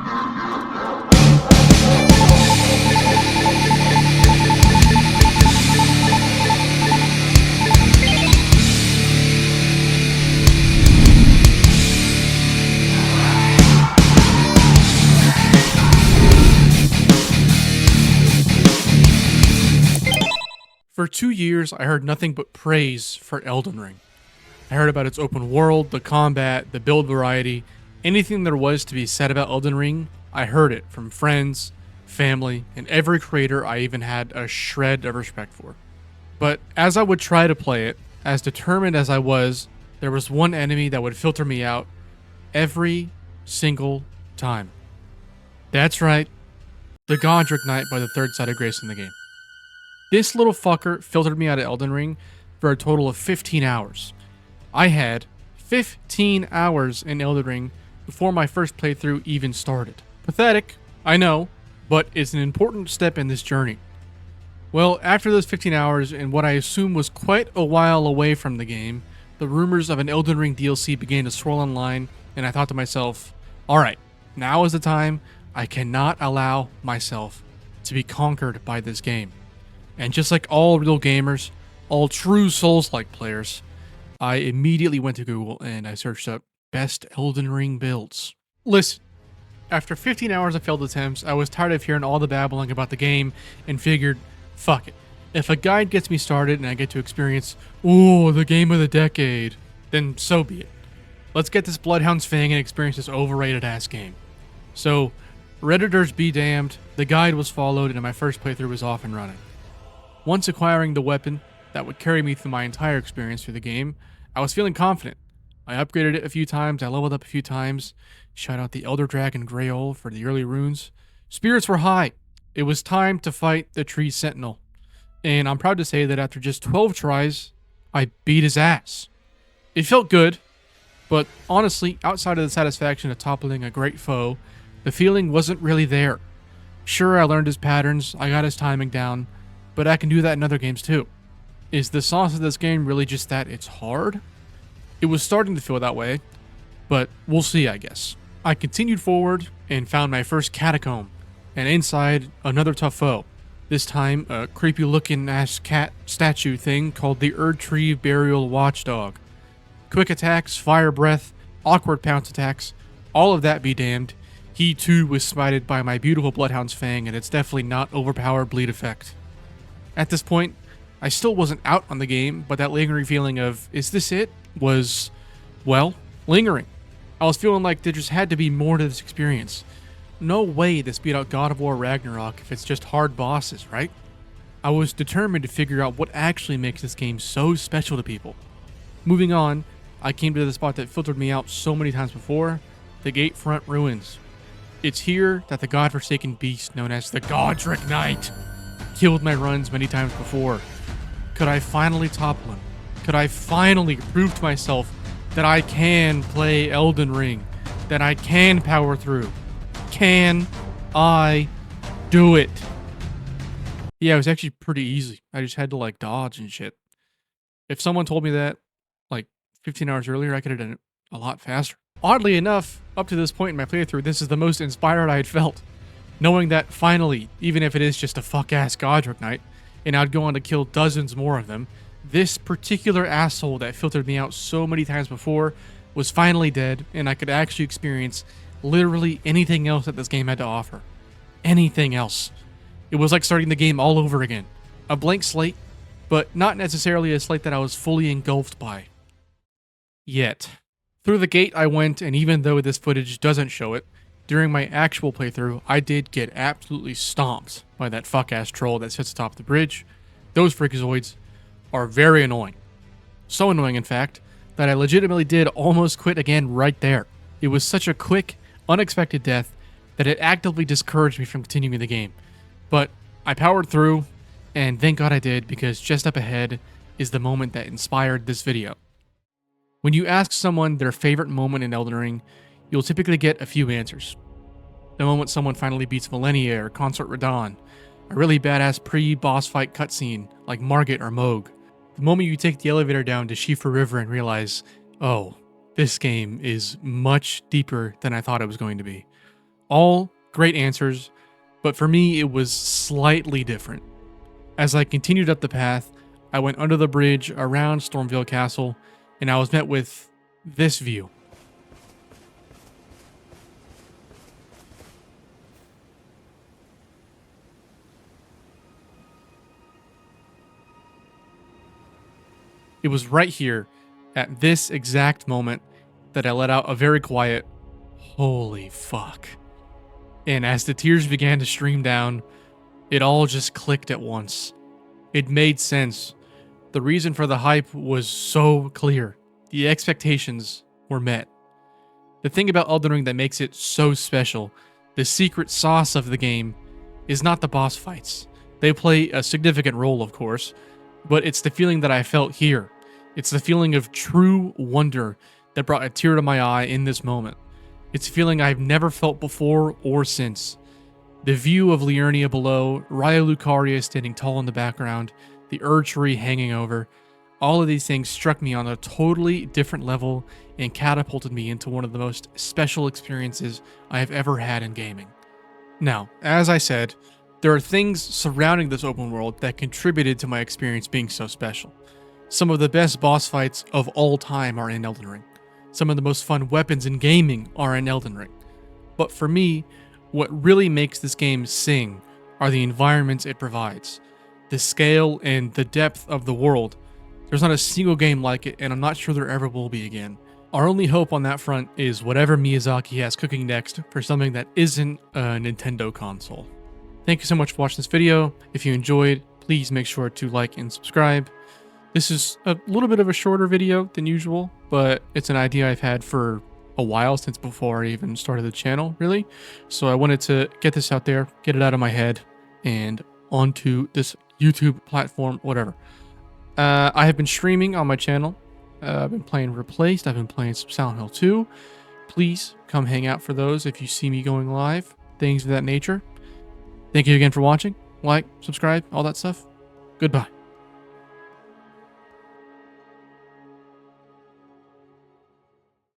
For 2 years, I heard nothing but praise for Elden Ring. I heard about its open world, the combat, the build variety, anything there was to be said about Elden Ring, I heard it from friends, family, and every creator I even had a shred of respect for. But as I would try to play it, as determined as I was, there was one enemy that would filter me out every single time. That's right, the Godric Knight by the third side of grace in the game. This little fucker filtered me out of Elden Ring for a total of 15 hours. I had 15 hours in Elden Ring before my first playthrough even started. Pathetic, I know, but it's an important step in this journey. Well, after those 15 hours and what I assume was quite a while away from the game, the rumors of an Elden Ring DLC began to swirl online, and I thought to myself, alright, now is the time. I cannot allow myself to be conquered by this game. And just like all real gamers, all true Souls-like players, I immediately went to Google and I searched up best Elden Ring builds. Listen, after 15 hours of failed attempts, I was tired of hearing all the babbling about the game and figured, fuck it. If a guide gets me started and I get to experience, the game of the decade, then so be it. Let's get this Bloodhound's Fang and experience this overrated ass game. So, Redditors be damned, the guide was followed and my first playthrough was off and running. Once acquiring the weapon that would carry me through my entire experience through the game, I was feeling confident. I upgraded it a few times, I leveled up a few times, shot out the Elder Dragon Greyoll for the early runes. Spirits were high. It was time to fight the Tree Sentinel. And I'm proud to say that after just 12 tries, I beat his ass. It felt good, but honestly, outside of the satisfaction of toppling a great foe, the feeling wasn't really there. Sure, I learned his patterns, I got his timing down, but I can do that in other games too. Is the sauce of this game really just that it's hard? It was starting to feel that way, but we'll see, I guess. I continued forward and found my first catacomb, and inside, another tough foe. This time, a creepy looking ass cat statue thing called the Erdtree Burial Watchdog. Quick attacks, fire breath, awkward pounce attacks, all of that be damned. He too was smited by my beautiful Bloodhound's Fang, and it's definitely not overpowered bleed effect. At this point, I still wasn't out on the game, but that lingering feeling of, is this it? Was, well, lingering. I was feeling like there just had to be more to this experience. No way this beat out God of War Ragnarok if it's just hard bosses, right? I was determined to figure out what actually makes this game so special to people. Moving on, I came to the spot that filtered me out so many times before, the Gatefront Ruins. It's here that the godforsaken beast known as the Godric Knight killed my runs many times before. Could I finally topple him? Could I finally prove to myself that I can play Elden Ring? That I can power through? Can I do it? Yeah, it was actually pretty easy. I just had to dodge and shit. If someone told me that 15 hours earlier, I could have done it a lot faster. Oddly enough, up to this point in my playthrough, this is the most inspired I had felt. Knowing that finally, even if it is just a fuck-ass Godric Knight, and I'd go on to kill dozens more of them, this particular asshole that filtered me out so many times before was finally dead, and I could actually experience literally anything else that this game had to offer. Anything else. It was like starting the game all over again. A blank slate, but not necessarily a slate that I was fully engulfed by. Yet. Through the gate I went, and even though this footage doesn't show it, during my actual playthrough, I did get absolutely stomped by that fuck-ass troll that sits atop the bridge. Those freakazoids are very annoying. So annoying, in fact, that I legitimately did almost quit again right there. It was such a quick, unexpected death that it actively discouraged me from continuing the game. But I powered through, and thank God I did, because just up ahead is the moment that inspired this video. When you ask someone their favorite moment in Elden Ring, you'll typically get a few answers. The moment someone finally beats Millennia or Consort Radahn, a really badass pre-boss fight cutscene like Margit or Moog, the moment you take the elevator down to Shifa River and realize, oh, this game is much deeper than I thought it was going to be. All great answers, but for me, it was slightly different. As I continued up the path, I went under the bridge around Stormvale Castle, and I was met with this view. It was right here, at this exact moment, that I let out a very quiet, "Holy fuck." And as the tears began to stream down, it all just clicked at once. It made sense. The reason for the hype was so clear. The expectations were met. The thing about Elden Ring that makes it so special, the secret sauce of the game, is not the boss fights. They play a significant role, of course, but it's the feeling that I felt here. It's the feeling of true wonder that brought a tear to my eye in this moment. It's a feeling I've never felt before or since. The view of Liurnia below, Raya Lucaria standing tall in the background, the Erd tree hanging over, all of these things struck me on a totally different level and catapulted me into one of the most special experiences I have ever had in gaming. Now, as I said, there are things surrounding this open world that contributed to my experience being so special. Some of the best boss fights of all time are in Elden Ring. Some of the most fun weapons in gaming are in Elden Ring. But for me, what really makes this game sing are the environments it provides. The scale and the depth of the world. There's not a single game like it, and I'm not sure there ever will be again. Our only hope on that front is whatever Miyazaki has cooking next for something that isn't a Nintendo console. Thank you so much for watching this video. If you enjoyed, please make sure to like and subscribe. This is a little bit of a shorter video than usual, but it's an idea I've had for a while, since before I even started the channel, really. So I wanted to get this out there, get it out of my head, and onto this YouTube platform, whatever. I have been streaming on my channel. I've been playing Replaced. I've been playing some Silent Hill 2. Please come hang out for those if you see me going live, things of that nature. Thank you again for watching. Like, subscribe, all that stuff. Goodbye.